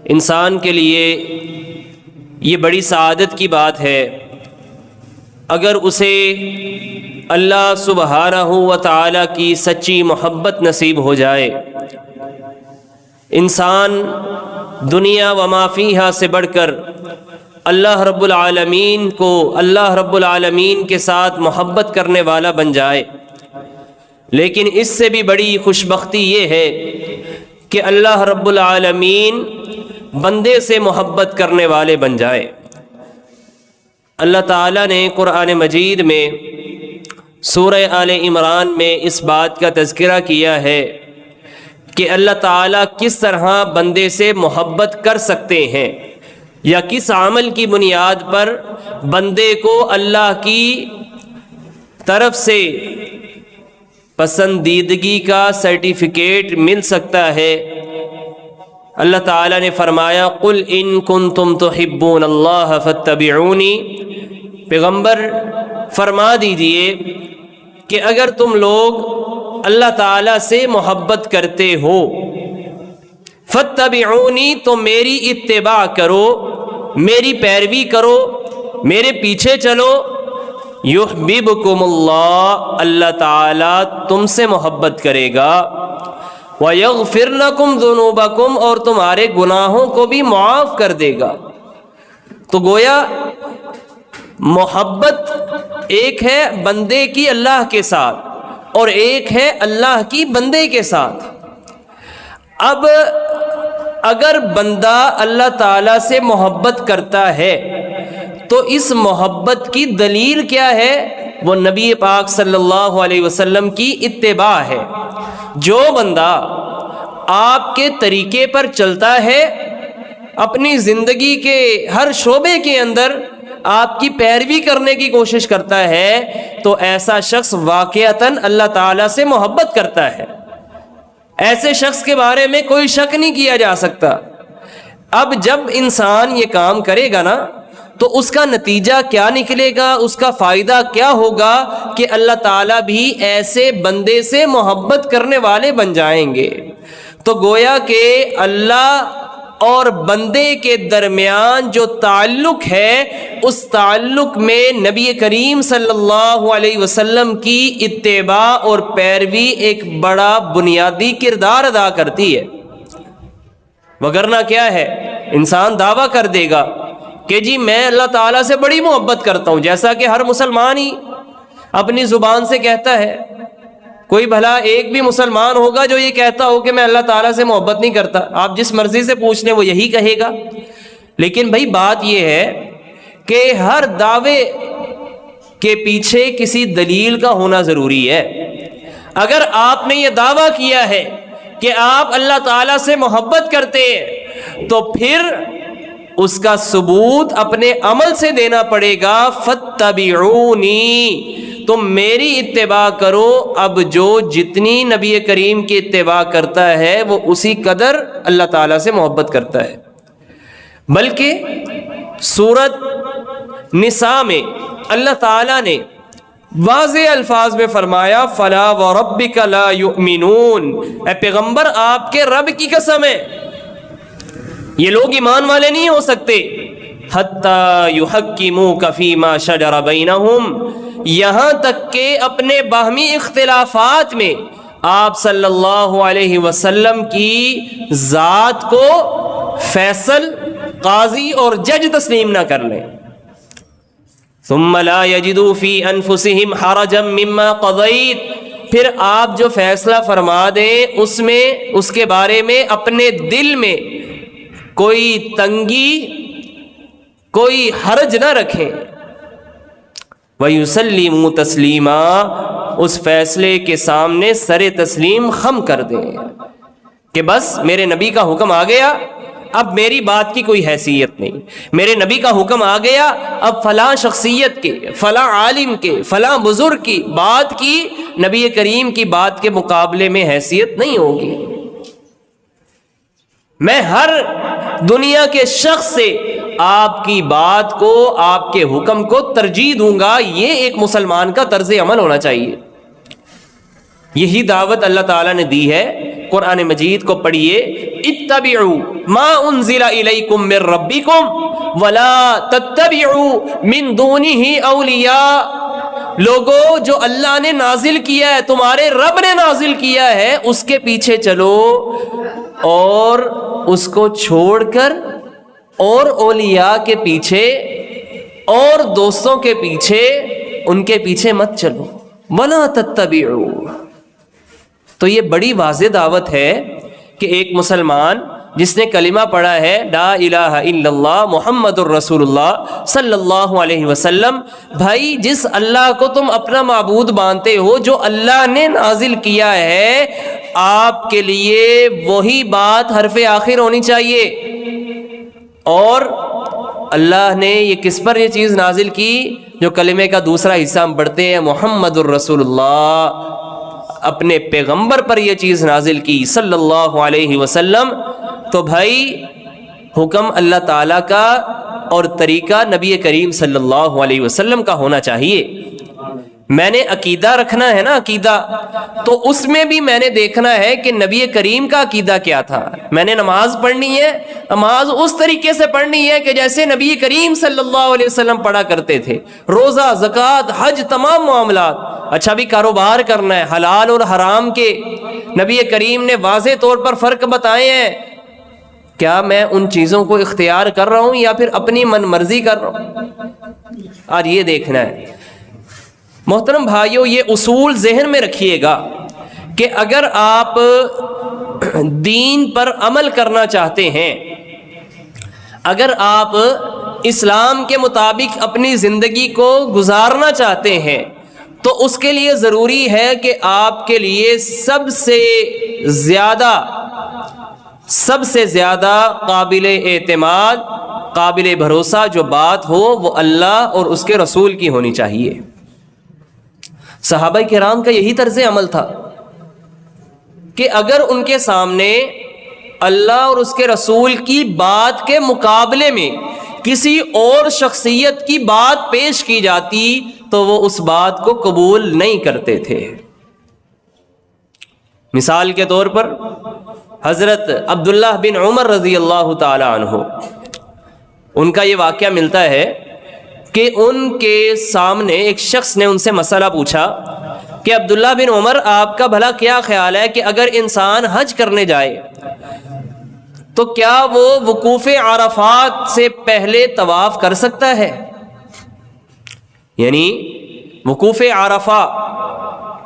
انسان کے لیے یہ بڑی سعادت کی بات ہے اگر اسے اللہ سبحانہ و تعالی کی سچی محبت نصیب ہو جائے۔ انسان دنیا و ما فیہا سے بڑھ کر اللہ رب العالمین کو، اللہ رب العالمین کے ساتھ محبت کرنے والا بن جائے۔ لیکن اس سے بھی بڑی خوش بختی یہ ہے کہ اللہ رب العالمین بندے سے محبت کرنے والے بن جائے۔ اللہ تعالیٰ نے قرآن مجید میں سورہ آل عمران میں اس بات کا تذکرہ کیا ہے کہ اللہ تعالیٰ کس طرح بندے سے محبت کر سکتے ہیں، یا کس عمل کی بنیاد پر بندے کو اللہ کی طرف سے پسندیدگی کا سرٹیفکیٹ مل سکتا ہے۔ اللہ تعالیٰ نے فرمایا قُلْ إِن كُنتُمْ تُحِبُّونَ اللَّهَ فَاتَّبِعُونِي، پیغمبر فرما دیجئے کہ اگر تم لوگ اللہ تعالیٰ سے محبت کرتے ہو، فَاتَّبِعُونِي، تو میری اتباع کرو، میری پیروی کرو، میرے پیچھے چلو، یحببکم اللہ، اللہ تعالیٰ تم سے محبت کرے گا، وَيَغْفِرْ لَكُمْ ذُنُوبَكُمْ، اور تمہارے گناہوں کو بھی معاف کر دے گا۔ تو گویا محبت ایک ہے بندے کی اللہ کے ساتھ اور ایک ہے اللہ کی بندے کے ساتھ۔ اب اگر بندہ اللہ تعالیٰ سے محبت کرتا ہے تو اس محبت کی دلیل کیا ہے؟ وہ نبی پاک صلی اللہ علیہ وسلم کی اتباع ہے۔ جو بندہ آپ کے طریقے پر چلتا ہے، اپنی زندگی کے ہر شعبے کے اندر آپ کی پیروی کرنے کی کوشش کرتا ہے، تو ایسا شخص واقعتاً اللہ تعالیٰ سے محبت کرتا ہے۔ ایسے شخص کے بارے میں کوئی شک نہیں کیا جا سکتا۔ اب جب انسان یہ کام کرے گا نا، تو اس کا نتیجہ کیا نکلے گا، اس کا فائدہ کیا ہوگا کہ اللہ تعالیٰ بھی ایسے بندے سے محبت کرنے والے بن جائیں گے۔ تو گویا کہ اللہ اور بندے کے درمیان جو تعلق ہے، اس تعلق میں نبی کریم صلی اللہ علیہ وسلم کی اتباع اور پیروی ایک بڑا بنیادی کردار ادا کرتی ہے۔ وگرنہ کیا ہے، انسان دعویٰ کر دے گا کہ جی میں اللہ تعالیٰ سے بڑی محبت کرتا ہوں، جیسا کہ ہر مسلمان ہی اپنی زبان سے کہتا ہے۔ کوئی بھلا ایک بھی مسلمان ہوگا جو یہ کہتا ہو کہ میں اللہ تعالیٰ سے محبت نہیں کرتا؟ آپ جس مرضی سے پوچھ لیں وہ یہی کہے گا۔ لیکن بھائی بات یہ ہے کہ ہر دعوے کے پیچھے کسی دلیل کا ہونا ضروری ہے۔ اگر آپ نے یہ دعویٰ کیا ہے کہ آپ اللہ تعالیٰ سے محبت کرتے ہیں، تو پھر اس کا ثبوت اپنے عمل سے دینا پڑے گا۔ فَاتَّبِعُونِي، تم میری اتباع کرو۔ اب جو جتنی نبی کریم کی اتباع کرتا ہے وہ اسی قدر اللہ تعالیٰ سے محبت کرتا ہے۔ بلکہ سورۃ نساء میں اللہ تعالیٰ نے واضح الفاظ میں فرمایا فَلَا وَرَبِّكَ لَا يُؤْمِنُونَ، اے پیغمبر آپ کے رب کی قسم ہے، یہ لوگ ایمان والے نہیں ہو سکتے حَتَّى يُحَكِّمُوكَ فِي مَا شَجَرَ بَيْنَهُمْ، یہاں تک کہ اپنے باہمی اختلافات میں آپ صلی اللہ علیہ وسلم کی ذات کو فیصل، قاضی اور جج تسلیم نہ کر لیں۔ ثم لا يجدوا في انفسهم حرجا مما قضيت، پھر آپ جو فیصلہ فرما دیں اس کے بارے میں اپنے دل میں کوئی تنگی، کوئی حرج نہ رکھیں۔ وَيُسَلِّمُوا تَسْلِيمًا، اس فیصلے کے سامنے سر تسلیم خم کر دیں کہ بس میرے نبی کا حکم آ گیا، اب میری بات کی کوئی حیثیت نہیں۔ میرے نبی کا حکم آ گیا، اب فلاں شخصیت کے، فلاں عالم کے، فلاں بزرگ کی بات کی نبی کریم کی بات کے مقابلے میں حیثیت نہیں ہوگی۔ میں ہر دنیا کے شخص سے آپ کی بات کو، آپ کے حکم کو ترجیح دوں گا۔ یہ ایک مسلمان کا طرز عمل ہونا چاہیے۔ یہی دعوت اللہ تعالیٰ نے دی ہے قرآن مجید کو پڑھیے، اتبعوا ما انزل الیکم من ربکم ولا تتبعوا من دونہ اولیاء، لوگوں جو اللہ نے نازل کیا ہے، تمہارے رب نے نازل کیا ہے، اس کے پیچھے چلو اور اس کو چھوڑ کر اور اولیاء کے پیچھے اور دوستوں کے پیچھے ان کے پیچھے مت چلو، وَلَا تَتَّبِعُوا۔ تو یہ بڑی واضح دعوت ہے کہ ایک مسلمان جس نے کلمہ پڑھا ہے لا الہ الا اللہ محمد الرسول اللہ صلی اللہ علیہ وسلم، بھائی جس اللہ کو تم اپنا معبود مانتے ہو، جو اللہ نے نازل کیا ہے، آپ کے لیے وہی بات حرف آخر ہونی چاہیے۔ اور اللہ نے یہ کس پر یہ چیز نازل کی؟ جو کلمے کا دوسرا حصہ ہم پڑھتے ہیں محمد الرسول اللہ، اپنے پیغمبر پر یہ چیز نازل کی صلی اللہ علیہ وسلم۔ تو بھائی حکم اللہ تعالیٰ کا اور طریقہ نبی کریم صلی اللہ علیہ وسلم کا ہونا چاہیے۔ میں نے عقیدہ رکھنا ہے نا، عقیدہ، تو اس میں بھی میں نے دیکھنا ہے کہ نبی کریم کا عقیدہ کیا تھا۔ میں نے نماز پڑھنی ہے، نماز اس طریقے سے پڑھنی ہے کہ جیسے نبی کریم صلی اللہ علیہ وسلم پڑھا کرتے تھے۔ روزہ، زکوٰۃ، حج، تمام معاملات۔ اچھا بھی کاروبار کرنا ہے، حلال اور حرام کے نبی کریم نے واضح طور پر فرق بتائے ہیں۔ کیا میں ان چیزوں کو اختیار کر رہا ہوں یا پھر اپنی من مرضی کر رہا ہوں؟ آج یہ دیکھنا ہے۔ محترم بھائیو، یہ اصول ذہن میں رکھیے گا کہ اگر آپ دین پر عمل کرنا چاہتے ہیں، اگر آپ اسلام کے مطابق اپنی زندگی کو گزارنا چاہتے ہیں، تو اس کے لیے ضروری ہے کہ آپ کے لیے سب سے زیادہ قابل اعتماد، قابل بھروسہ جو بات ہو وہ اللہ اور اس کے رسول کی ہونی چاہیے۔ صحابہ کرام کا یہی طرز عمل تھا کہ اگر ان کے سامنے اللہ اور اس کے رسول کی بات کے مقابلے میں کسی اور شخصیت کی بات پیش کی جاتی تو وہ اس بات کو قبول نہیں کرتے تھے۔ مثال کے طور پر حضرت عبداللہ بن عمر رضی اللہ تعالی عنہ، ان کا یہ واقعہ ملتا ہے کہ ان کے سامنے ایک شخص نے ان سے مسئلہ پوچھا کہ عبداللہ بن عمر، آپ کا بھلا کیا خیال ہے کہ اگر انسان حج کرنے جائے تو کیا وہ وقوف عرفات سے پہلے طواف کر سکتا ہے؟ یعنی وقوف عرفہ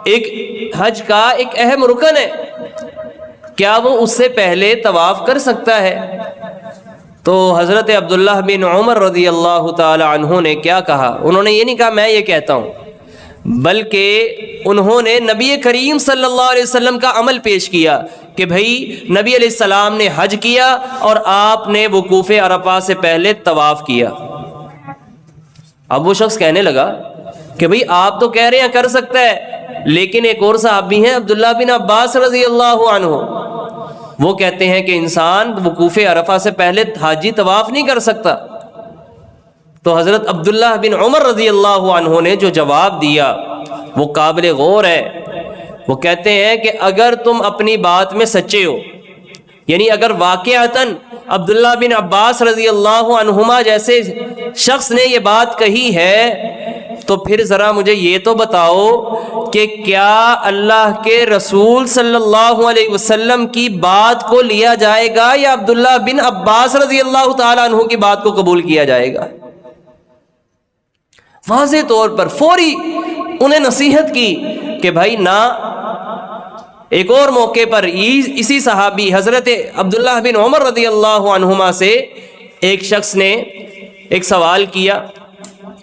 ایک حج کا ایک اہم رکن ہے، کیا وہ اس سے پہلے طواف کر سکتا ہے؟ تو حضرت عبداللہ بن عمر رضی اللہ تعالی عنہ نے کیا کہا؟ انہوں نے یہ نہیں کہا میں یہ کہتا ہوں، بلکہ انہوں نے نبی کریم صلی اللہ علیہ وسلم کا عمل پیش کیا کہ بھئی نبی علیہ السلام نے حج کیا اور آپ نے وقوف عرفہ سے پہلے طواف کیا۔ اب وہ شخص کہنے لگا کہ بھئی آپ تو کہہ رہے ہیں کر سکتا ہے، لیکن ایک اور صحابی ہیں عبداللہ بن عباس رضی اللہ عنہ، وہ کہتے ہیں کہ انسان وقوف عرفہ سے پہلے حاجی طواف نہیں کر سکتا۔ تو حضرت عبداللہ بن عمر رضی اللہ عنہ نے جو جواب دیا وہ قابل غور ہے۔ وہ کہتے ہیں کہ اگر تم اپنی بات میں سچے ہو، یعنی اگر واقعتاً عبداللہ بن عباس رضی اللہ عنہما جیسے شخص نے یہ بات کہی ہے، تو پھر ذرا مجھے یہ تو بتاؤ کہ کیا اللہ کے رسول صلی اللہ علیہ وسلم کی بات کو لیا جائے گا یا عبداللہ بن عباس رضی اللہ تعالی عنہ کی بات کو قبول کیا جائے گا؟ واضح طور پر فوری انہیں نصیحت کی کہ بھائی نہ۔ ایک اور موقع پر اسی صحابی حضرت عبداللہ بن عمر رضی اللہ عنہما سے ایک شخص نے ایک سوال کیا،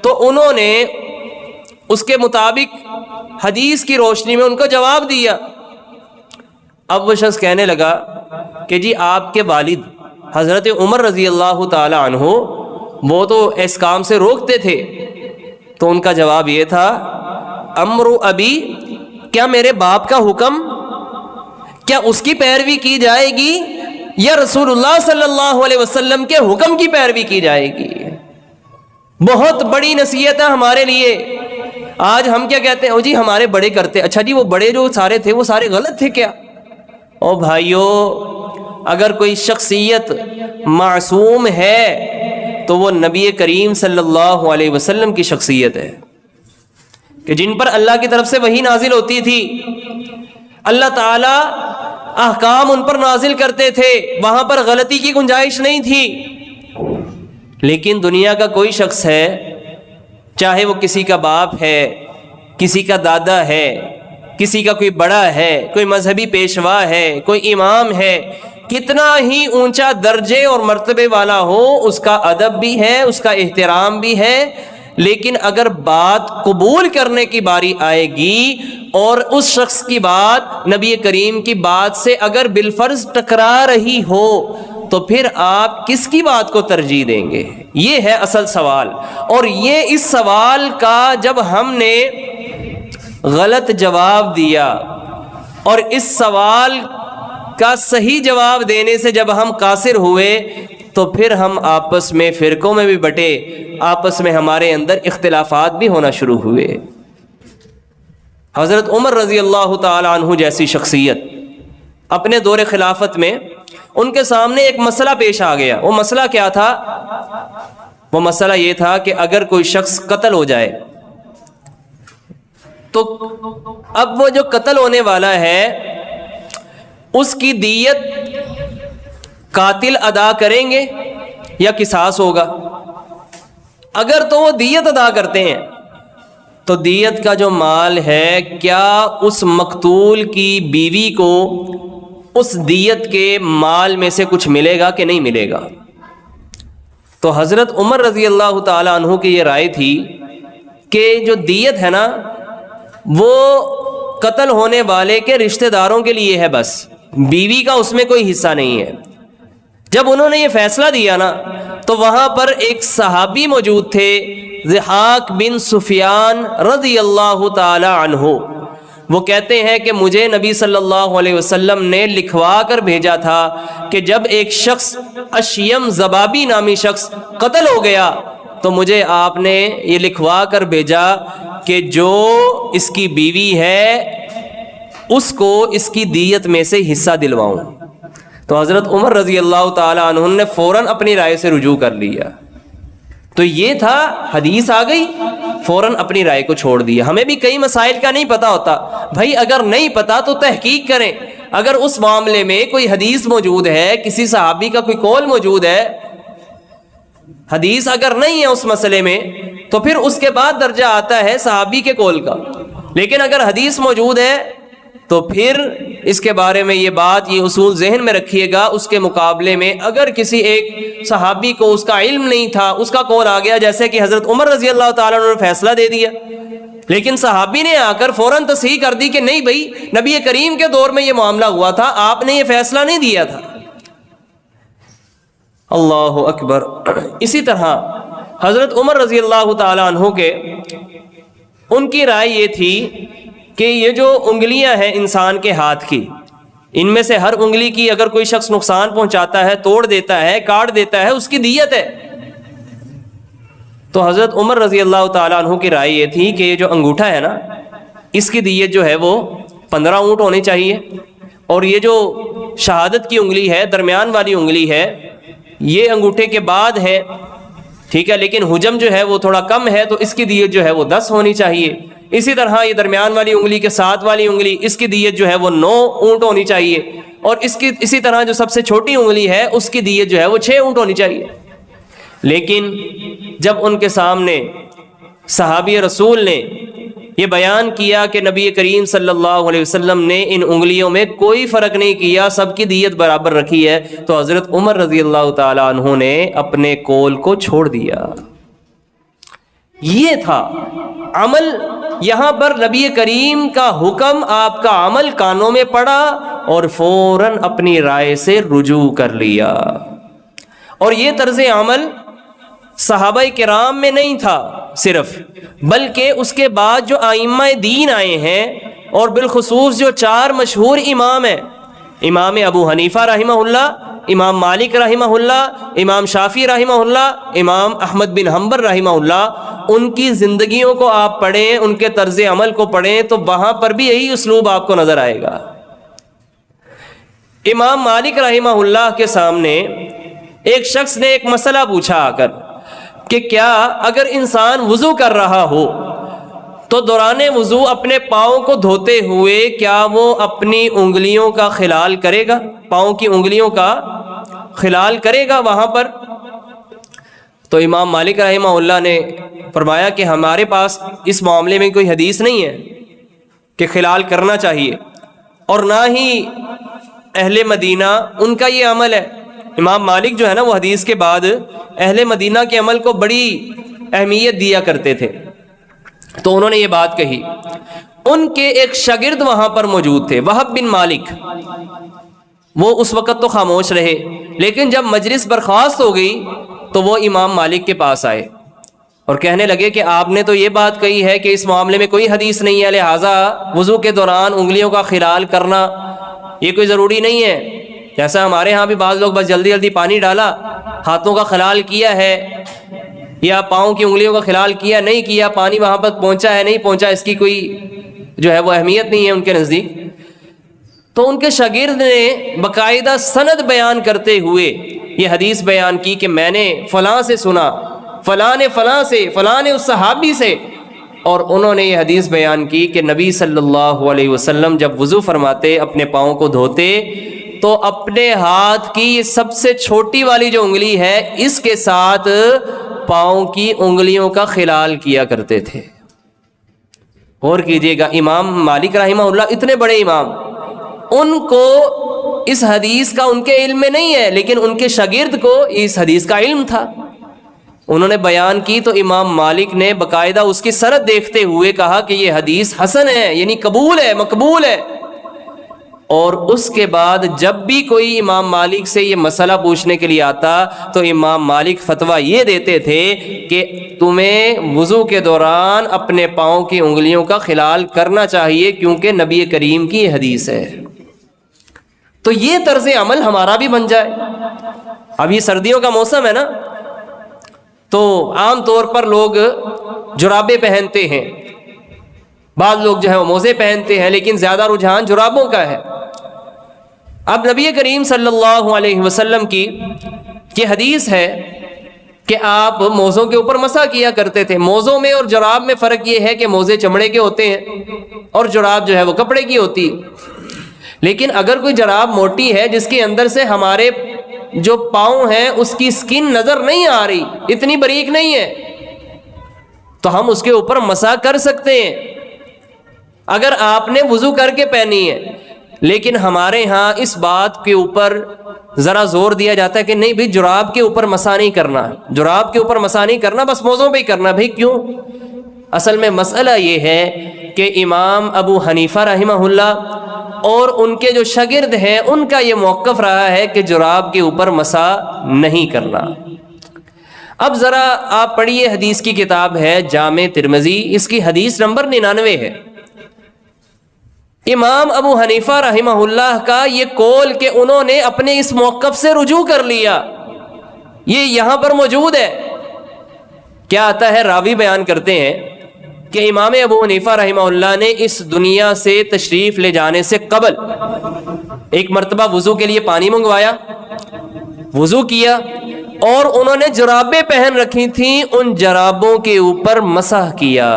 تو انہوں نے اس کے مطابق حدیث کی روشنی میں ان کو جواب دیا۔ اب وہ شخص کہنے لگا کہ جی آپ کے والد حضرت عمر رضی اللہ تعالی عنہ وہ تو اس کام سے روکتے تھے۔ تو ان کا جواب یہ تھا، امر ابی، کیا میرے باپ کا حکم، کیا اس کی پیروی کی جائے گی یا رسول اللہ صلی اللہ علیہ وسلم کے حکم کی پیروی کی جائے گی؟ بہت بڑی نصیحت ہے ہمارے لیے۔ آج ہم کیا کہتے ہیں، او جی ہمارے بڑے کرتے، اچھا جی وہ بڑے جو سارے تھے وہ سارے غلط تھے کیا؟ او بھائیو، اگر کوئی شخصیت معصوم ہے تو وہ نبی کریم صلی اللہ علیہ وسلم کی شخصیت ہے، کہ جن پر اللہ کی طرف سے وحی نازل ہوتی تھی، اللہ تعالیٰ احکام ان پر نازل کرتے تھے، وہاں پر غلطی کی گنجائش نہیں تھی۔ لیکن دنیا کا کوئی شخص ہے، چاہے وہ کسی کا باپ ہے، کسی کا دادا ہے، کسی کا کوئی بڑا ہے، کوئی مذہبی پیشوا ہے، کوئی امام ہے، کتنا ہی اونچا درجے اور مرتبے والا ہو، اس کا ادب بھی ہے، اس کا احترام بھی ہے، لیکن اگر بات قبول کرنے کی باری آئے گی اور اس شخص کی بات نبی کریم کی بات سے اگر بالفرض ٹکرا رہی ہو تو پھر آپ کس کی بات کو ترجیح دیں گے؟ یہ ہے اصل سوال۔ اور یہ اس سوال کا جب ہم نے غلط جواب دیا اور اس سوال کا صحیح جواب دینے سے جب ہم قاصر ہوئے تو پھر ہم آپس میں فرقوں میں بھی بٹے، آپس میں ہمارے اندر اختلافات بھی ہونا شروع ہوئے۔ حضرت عمر رضی اللہ تعالی عنہ جیسی شخصیت اپنے دور خلافت میں ان کے سامنے ایک مسئلہ پیش آ گیا۔ وہ مسئلہ کیا تھا؟ وہ مسئلہ یہ تھا کہ اگر کوئی شخص قتل ہو جائے تو اب وہ جو قتل ہونے والا ہے اس کی دیت قاتل ادا کریں گے یا قصاص ہوگا؟ اگر تو وہ دیت ادا کرتے ہیں تو دیت کا جو مال ہے کیا اس مقتول کی بیوی کو اس دیت کے مال میں سے کچھ ملے گا کہ نہیں ملے گا؟ تو حضرت عمر رضی اللہ تعالی عنہ کی یہ رائے تھی کہ جو دیت ہے نا وہ قتل ہونے والے کے رشتہ داروں کے لیے ہے، بس بیوی کا اس میں کوئی حصہ نہیں ہے۔ جب انہوں نے یہ فیصلہ دیا نا تو وہاں پر ایک صحابی موجود تھے، ضحاک بن سفیان رضی اللہ تعالی عنہ۔ وہ کہتے ہیں کہ مجھے نبی صلی اللہ علیہ وسلم نے لکھوا کر بھیجا تھا کہ جب ایک شخص اشیم زبابی نامی شخص قتل ہو گیا تو مجھے آپ نے یہ لکھوا کر بھیجا کہ جو اس کی بیوی ہے اس کو اس کی دیت میں سے حصہ دلواؤں۔ تو حضرت عمر رضی اللہ تعالی عنہ نے فوراً اپنی رائے سے رجوع کر لیا۔ تو یہ تھا، حدیث آ گئی، فوراً اپنی رائے کو چھوڑ دیا۔ ہمیں بھی کئی مسائل کا نہیں پتا ہوتا، بھائی اگر نہیں پتا تو تحقیق کریں۔ اگر اس معاملے میں کوئی حدیث موجود ہے، کسی صحابی کا کوئی قول موجود ہے، حدیث اگر نہیں ہے اس مسئلے میں تو پھر اس کے بعد درجہ آتا ہے صحابی کے قول کا۔ لیکن اگر حدیث موجود ہے تو پھر اس کے بارے میں یہ بات، یہ اصول ذہن میں رکھیے گا، اس کے مقابلے میں اگر کسی ایک صحابی کو اس کا علم نہیں تھا، اس کا قول آ گیا، جیسے کہ حضرت عمر رضی اللہ تعالیٰ عنہ نے فیصلہ دے دیا، لیکن صحابی نے آ کر فوراً تصحیح کر دی کہ نہیں بھائی، نبی کریم کے دور میں یہ معاملہ ہوا تھا، آپ نے یہ فیصلہ نہیں دیا تھا۔ اللہ اکبر۔ اسی طرح حضرت عمر رضی اللہ تعالیٰ عنہ کے ان کی رائے یہ تھی کہ یہ جو انگلیاں ہیں انسان کے ہاتھ کی، ان میں سے ہر انگلی کی اگر کوئی شخص نقصان پہنچاتا ہے، توڑ دیتا ہے، کاٹ دیتا ہے، اس کی دیت ہے۔ تو حضرت عمر رضی اللہ تعالیٰ عنہ کی رائے یہ تھی کہ یہ جو انگوٹھا ہے نا اس کی دیت جو ہے وہ 15 اونٹ ہونی چاہیے، اور یہ جو شہادت کی انگلی ہے، درمیان والی انگلی ہے، یہ انگوٹھے کے بعد ہے، ٹھیک ہے، لیکن حجم جو ہے وہ تھوڑا کم ہے تو اس کی دیت جو ہے وہ 10 ہونی چاہیے۔ اسی طرح یہ درمیان والی انگلی کے ساتھ والی انگلی، اس کی دیت جو ہے وہ 9 اونٹ ہونی چاہیے، اور اسی طرح جو سب سے چھوٹی انگلی ہے اس کی دیت جو ہے وہ 6 اونٹ ہونی چاہیے۔ لیکن جب ان کے سامنے صحابی رسول نے یہ بیان کیا کہ نبی کریم صلی اللہ علیہ وسلم نے ان انگلیوں میں کوئی فرق نہیں کیا، سب کی دیت برابر رکھی ہے، تو حضرت عمر رضی اللہ تعالی عنہ نے اپنے قول کو چھوڑ دیا۔ یہ تھا عمل۔ یہاں پر نبی کریم کا حکم، آپ کا عمل کانوں میں پڑا اور فوراً اپنی رائے سے رجوع کر لیا۔ اور یہ طرز عمل صحابہ کرام میں نہیں تھا صرف، بلکہ اس کے بعد جو ائمہ دین آئے ہیں، اور بالخصوص جو 4 مشہور امام ہیں، امام ابو حنیفہ رحمہ اللہ، امام مالک رحمہ اللہ، امام شافعی رحمہ اللہ، امام احمد بن حنبل رحمہ اللہ، ان کی زندگیوں کو آپ پڑھیں، ان کے طرز عمل کو پڑھیں تو وہاں پر بھی یہی اسلوب آپ کو نظر آئے گا امام مالک رحمہ اللہ کے سامنے ایک شخص نے ایک مسئلہ پوچھا آ کر کہ کیا اگر انسان وضو کر رہا ہو تو دوران وضو اپنے پاؤں کو دھوتے ہوئے کیا وہ اپنی انگلیوں کا خلال کرے گا، پاؤں کی انگلیوں کا خلال کرے گا وہاں پر؟ تو امام مالک رحمہ اللہ نے فرمایا کہ ہمارے پاس اس معاملے میں کوئی حدیث نہیں ہے کہ خلال کرنا چاہیے، اور نہ ہی اہل مدینہ ان کا یہ عمل ہے۔ امام مالک جو ہے نا وہ حدیث کے بعد اہل مدینہ کے عمل کو بڑی اہمیت دیا کرتے تھے، تو انہوں نے یہ بات کہی۔ ان کے ایک شاگرد وہاں پر موجود تھے، وہب بن مالک، وہ اس وقت تو خاموش رہے، لیکن جب مجلس برخاست ہو گئی تو وہ امام مالک کے پاس آئے اور کہنے لگے کہ آپ نے تو یہ بات کہی ہے کہ اس معاملے میں کوئی حدیث نہیں ہے، لہٰذا وضو کے دوران انگلیوں کا خلال کرنا یہ کوئی ضروری نہیں ہے۔ جیسا ہمارے ہاں بھی بعض لوگ بس جلدی جلدی پانی ڈالا، ہاتھوں کا خلال کیا ہے یا پاؤں کی انگلیوں کا خلال کیا نہیں کیا، پانی وہاں پر پہنچا ہے نہیں پہنچا، اس کی کوئی جو ہے وہ اہمیت نہیں ہے ان کے نزدیک۔ تو ان کے شاگرد نے باقاعدہ سند بیان کرتے ہوئے یہ حدیث بیان کی کہ میں نے فلاں سے سنا، فلاں نے فلاں سے، فلاں نے اس صحابی سے، اور انہوں نے یہ حدیث بیان کی کہ نبی صلی اللہ علیہ وسلم جب وضو فرماتے، اپنے پاؤں کو دھوتے، تو اپنے ہاتھ کی سب سے چھوٹی والی جو انگلی ہے اس کے ساتھ پاؤں کی انگلیوں کا خلال کیا کرتے تھے۔ غور کیجئے گا، امام مالک رحمہ اللہ اتنے بڑے امام، ان کو اس حدیث کا ان کے علم میں نہیں ہے، لیکن ان کے شاگرد کو اس حدیث کا علم تھا۔ انہوں نے بیان کی تو امام مالک نے باقاعدہ اس کی سند دیکھتے ہوئے کہا کہ یہ حدیث حسن ہے، یعنی قبول ہے، مقبول ہے۔ اور اس کے بعد جب بھی کوئی امام مالک سے یہ مسئلہ پوچھنے کے لیے آتا تو امام مالک فتویٰ یہ دیتے تھے کہ تمہیں وضو کے دوران اپنے پاؤں کی انگلیوں کا خلال کرنا چاہیے، کیونکہ نبی کریم کی یہ حدیث ہے۔ تو یہ طرز عمل ہمارا بھی بن جائے۔ اب یہ سردیوں کا موسم ہے نا، تو عام طور پر لوگ جرابیں پہنتے ہیں، بعض لوگ جو ہے وہ موزے پہنتے ہیں، لیکن زیادہ رجحان جرابوں کا ہے۔ اب نبی کریم صلی اللہ علیہ وسلم کی یہ حدیث ہے کہ آپ موزوں کے اوپر مسح کیا کرتے تھے۔ موزوں میں اور جراب میں فرق یہ ہے کہ موزے چمڑے کے ہوتے ہیں اور جراب جو ہے وہ کپڑے کی ہوتی ہے۔ لیکن اگر کوئی جراب موٹی ہے جس کے اندر سے ہمارے جو پاؤں ہیں اس کی سکن نظر نہیں آ رہی، اتنی باریک نہیں ہے، تو ہم اس کے اوپر مسح کر سکتے ہیں اگر آپ نے وضو کر کے پہنی ہے۔ لیکن ہمارے ہاں اس بات کے اوپر ذرا زور دیا جاتا ہے کہ نہیں بھائی جراب کے اوپر مسح نہیں کرنا، جراب کے اوپر مسح نہیں کرنا، بس موزوں پہ ہی کرنا۔ بھائی کیوں؟ اصل میں مسئلہ یہ ہے کہ امام ابو حنیفہ رحمہ اللہ اور ان کے جو شاگرد ہیں ان کا یہ موقف رہا ہے کہ جراب کے اوپر مسح نہیں کرنا۔ اب ذرا آپ پڑھیے، حدیث کی کتاب ہے جامع ترمذی، اس کی حدیث نمبر 99 ہے۔ امام ابو حنیفہ رحمہ اللہ کا یہ قول کہ انہوں نے اپنے اس موقف سے رجوع کر لیا، یہ یہاں پر موجود ہے۔ کیا آتا ہے، راوی بیان کرتے ہیں کہ امام ابو حنیفہ رحمہ اللہ نے اس دنیا سے تشریف لے جانے سے قبل ایک مرتبہ وضو کے لیے پانی منگوایا، وضو کیا، اور انہوں نے جرابیں پہن رکھی تھیں، ان جرابوں کے اوپر مسح کیا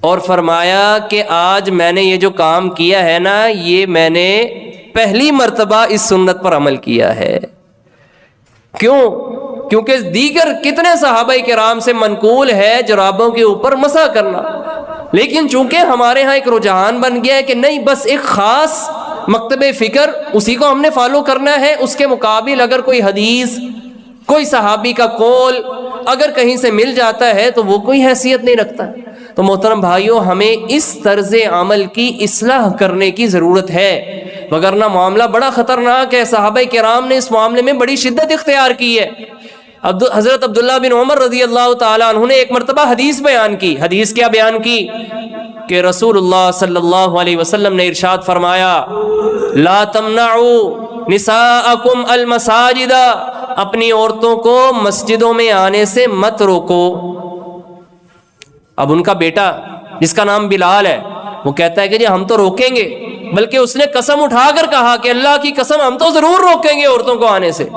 اور فرمایا کہ آج میں نے یہ جو کام کیا ہے نا، یہ میں نے پہلی مرتبہ اس سنت پر عمل کیا ہے۔ کیوں؟ کیونکہ دیگر کتنے صحابہ کرام سے منقول ہے جرابوں کے اوپر مسح کرنا، لیکن چونکہ ہمارے ہاں ایک رجحان بن گیا ہے کہ نہیں، بس ایک خاص مکتب فکر اسی کو ہم نے فالو کرنا ہے، اس کے مقابل اگر کوئی حدیث، کوئی صحابی کا قول اگر کہیں سے مل جاتا ہے تو وہ کوئی حیثیت نہیں رکھتا۔ تو محترم بھائیوں، ہمیں اس طرز عمل کی اصلاح کرنے کی ضرورت ہے، وگرنہ معاملہ بڑا خطرناک ہے۔ صحابہ کرام نے اس معاملے میں بڑی شدت اختیار کی ہے۔ حضرت عبداللہ بن عمر رضی اللہ تعالیٰ عنہ نے ایک مرتبہ حدیث بیان کی۔ حدیث کیا بیان کی کہ رسول اللہ صلی اللہ علیہ وسلم نے ارشاد فرمایا، لا تمنعوا نساءکم المساجد، اپنی عورتوں کو مسجدوں میں آنے سے مت روکو۔ اب ان کا بیٹا جس کا نام بلال ہے، وہ کہتا ہے کہ جی ہم تو روکیں گے، بلکہ اس نے قسم اٹھا کر کہا کہ اللہ کی قسم ہم تو ضرور روکیں گے عورتوں کو آنے سے۔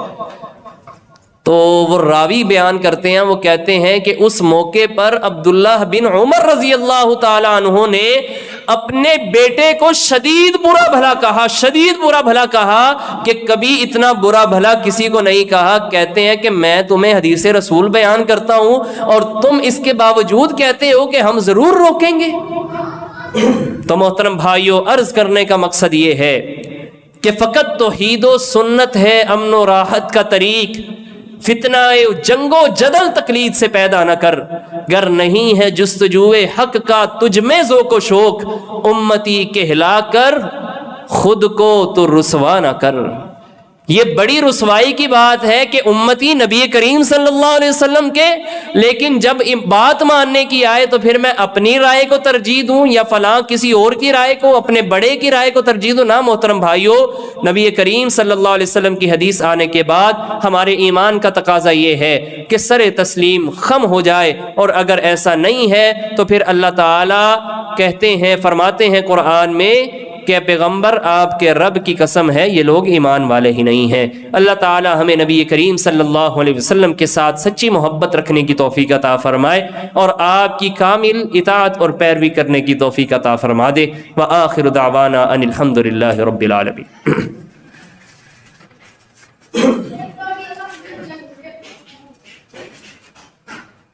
تو وہ راوی بیان کرتے ہیں، وہ کہتے ہیں کہ اس موقع پر عبداللہ بن عمر رضی اللہ تعالی عنہ نے اپنے بیٹے کو شدید برا بھلا کہا، شدید برا بھلا کہا کہ کبھی اتنا برا بھلا کسی کو نہیں کہا۔ کہتے ہیں کہ میں تمہیں حدیث رسول بیان کرتا ہوں اور تم اس کے باوجود کہتے ہو کہ ہم ضرور روکیں گے۔ تو محترم بھائیو، عرض کرنے کا مقصد یہ ہے کہ فقط توحید و سنت ہے امن و راحت کا طریق، فتنہ جنگ و جدل تقلید سے پیدا نہ کر، گر نہیں ہے جستجوئے حق کا تجھ میں ذوق و شوق، امتی کہلا کر خود کو تو رسوا نہ کر۔ یہ بڑی رسوائی کی بات ہے کہ امتی نبی کریم صلی اللہ علیہ وسلم کے، لیکن جب بات ماننے کی آئے تو پھر میں اپنی رائے کو ترجیح دوں یا فلاں کسی اور کی رائے کو، اپنے بڑے کی رائے کو ترجیح دوں؟ نہ محترم بھائیو، نبی کریم صلی اللہ علیہ وسلم کی حدیث آنے کے بعد ہمارے ایمان کا تقاضا یہ ہے کہ سر تسلیم خم ہو جائے، اور اگر ایسا نہیں ہے تو پھر اللہ تعالیٰ کہتے ہیں، فرماتے ہیں قرآن میں کہ پیغمبر آپ کے رب کی قسم ہے یہ لوگ ایمان والے ہی نہیں ہیں۔ اللہ تعالی ہمیں نبی کریم صلی اللہ علیہ وسلم کے ساتھ سچی محبت رکھنے کی توفیق عطا فرمائے اور آپ کی کامل اطاعت اور پیروی کرنے کی توفیق عطا فرما دے۔ وآخر دعوانا ان الحمد للہ رب العالمین۔